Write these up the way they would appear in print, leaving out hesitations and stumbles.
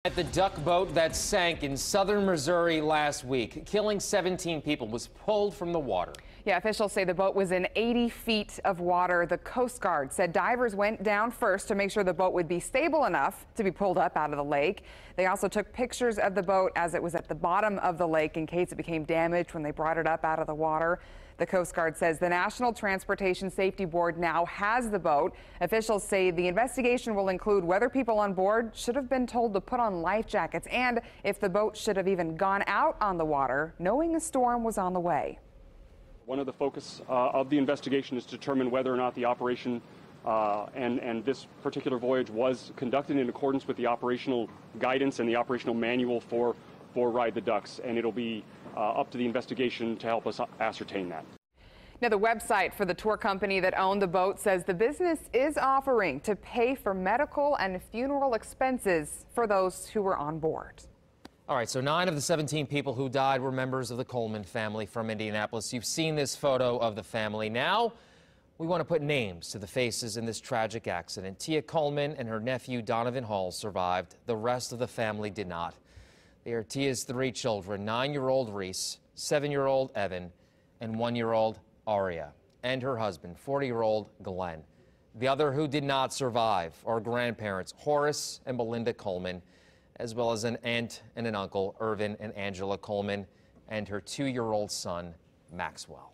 At the duck boat that sank in southern Missouri last week, killing 17 people, was pulled from the water. Yeah, officials say the boat was in 80 feet of water. The Coast Guard said divers went down first to make sure the boat would be stable enough to be pulled up out of the lake. They also took pictures of the boat as it was at the bottom of the lake in case it became damaged when they brought it up out of the water. The Coast Guard says the National Transportation Safety Board now has the boat. Officials say the investigation will include whether people on board should have been told to put on life jackets and if the boat should have even gone out on the water, knowing a storm was on the way. One of the focus of the investigation is to determine whether or not the operation and this particular voyage was conducted in accordance with the operational guidance and the operational manual for Ride the Ducks, and it'll be up to the investigation to help us ascertain that. Now, the website for the tour company that owned the boat says the business is offering to pay for medical and funeral expenses for those who were on board. All right, so 9 of the 17 people who died were members of the Coleman family from Indianapolis. You've seen this photo of the family. Now, we want to put names to the faces in this tragic accident. Tia Coleman and her nephew Donovan Hall survived. The rest of the family did not. They are Tia's 3 children, 9-year-old Reese, 7-year-old Evan, and 1-year-old Aria, and her husband, 40-year-old Glenn. The other who did not survive are grandparents Horace and Belinda Coleman, as well as an aunt and an uncle, Irvin and Angela Coleman, and her 2-year-old son, Maxwell.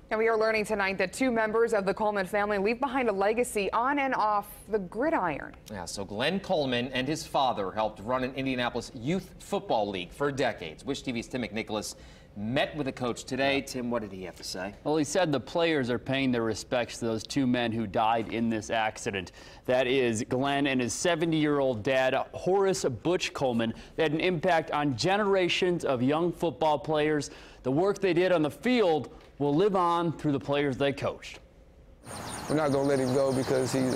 Now, we are learning tonight that 2 members of the Coleman family leave behind a legacy on and off the gridiron. Yeah, so Glenn Coleman and his father helped run an Indianapolis youth football league for decades. Wish TV's Tim McNicholas met with the coach today. Tim, what did he have to say? Well, he said the players are paying their respects to those 2 men who died in this accident. That is Glenn and his 70-year-old dad, Horace Butch Coleman. They had an impact on generations of young football players. The work they did on the field will live on through the players they coached. We're not going to let him go because he's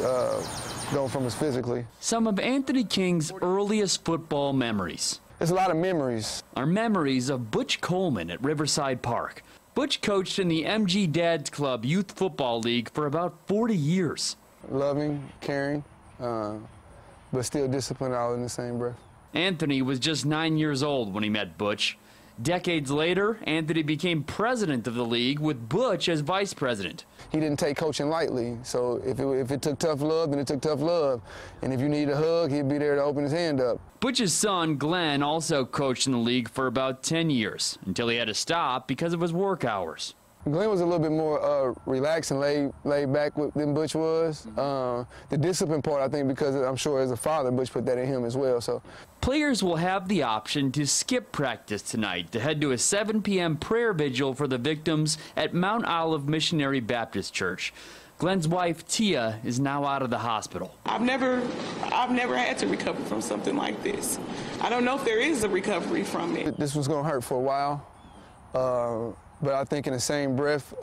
going from us physically. Some of Anthony King's earliest football memories. There's a lot of memories. Are memories of Butch Coleman at Riverside Park. Butch coached in the MG Dads Club Youth Football League for about 40 years. Loving, caring, but still disciplined all in the same breath. Anthony was just 9 years old when he met Butch. Decades later, Anthony became president of the league with Butch as vice president. He didn't take coaching lightly, so if it took tough love, then it took tough love. And if you needed a hug, he'd be there to open his hand up. Butch's son, Glenn, also coached in the league for about 10 years, until he had to stop because of his work hours. Glenn was a little bit more relaxed and laid back than Butch was. The discipline part, I think, because I'm sure as a father, Butch put that in him as well. So players will have the option to skip practice tonight to head to a 7 p.m. prayer vigil for the victims at Mount Olive Missionary Baptist Church. Glenn's wife, Tia, is now out of the hospital. I've never had to recover from something like this. I don't know if there is a recovery from it. This was going to hurt for a while. But I think in the same breath,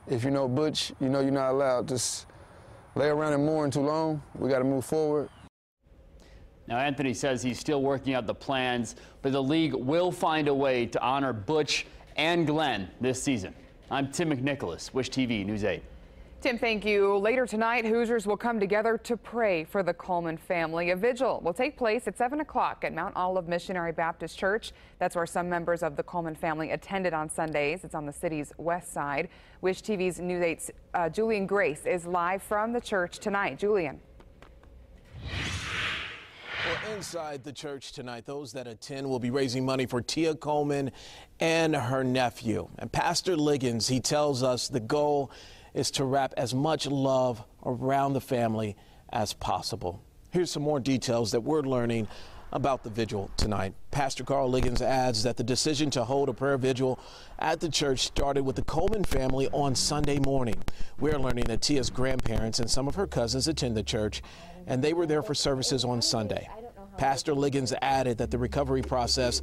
if you know Butch, you know you're not allowed to just lay around and mourn too long. We got to move forward. Now, Anthony says he's still working out the plans, but the league will find a way to honor Butch and Glenn this season. I'm Tim McNicholas, Wish TV News 8. Tim, thank you. Later tonight, Hoosiers will come together to pray for the Coleman family. A vigil will take place at 7 o'clock at Mount Olive Missionary Baptist Church. That's where some members of the Coleman family attended on Sundays. It's on the city's west side. Wish TV's News 8's Julian Grace is live from the church tonight. Julian. Well, inside the church tonight, those that attend will be raising money for Tia Coleman and her nephew. And Pastor Liggins, he tells us the goal is to wrap as much love around the family as possible. Here's some more details that we're learning about the vigil tonight. Pastor Carl Liggins adds that the decision to hold a prayer vigil at the church started with the Coleman family on Sunday morning. We're learning that Tia's grandparents and some of her cousins attend the church, and they were there for services on Sunday. Pastor Liggins added that the recovery process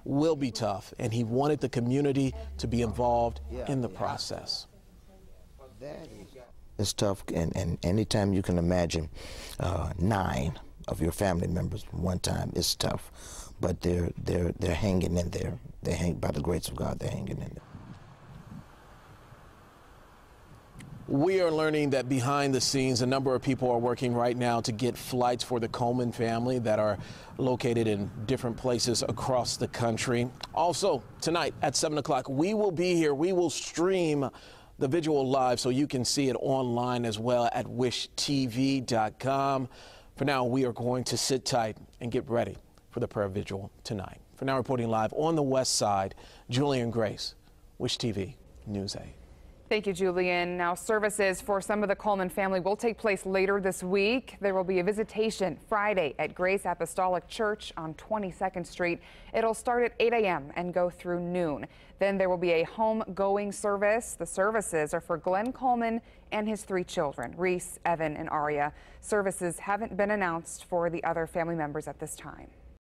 will be tough, and he wanted the community to be involved in the process. It's tough, and anytime you can imagine 9 of your family members one time, it's tough. But they're hanging in there. They hang by the grace of God. They're hanging in there. We are learning that behind the scenes, a number of people are working right now to get flights for the Coleman family that are located in different places across the country. Also, tonight at 7 o'clock, we will be here. We will stream the Vigil live so you can see it online as well at wishtv.com. For now, we are going to sit tight and get ready for the prayer vigil tonight. For now, reporting live on the west side, Julian Grace, Wish TV News 8. Thank you, Julian. Now, services for some of the Coleman family will take place later this week. There will be a visitation Friday at Grace Apostolic Church on 22nd Street. It'll start at 8 a.m. and go through noon. Then there will be a home-going service. The services are for Glenn Coleman and his 3 children, Reese, Evan, and Aria. Services haven't been announced for the other family members at this time.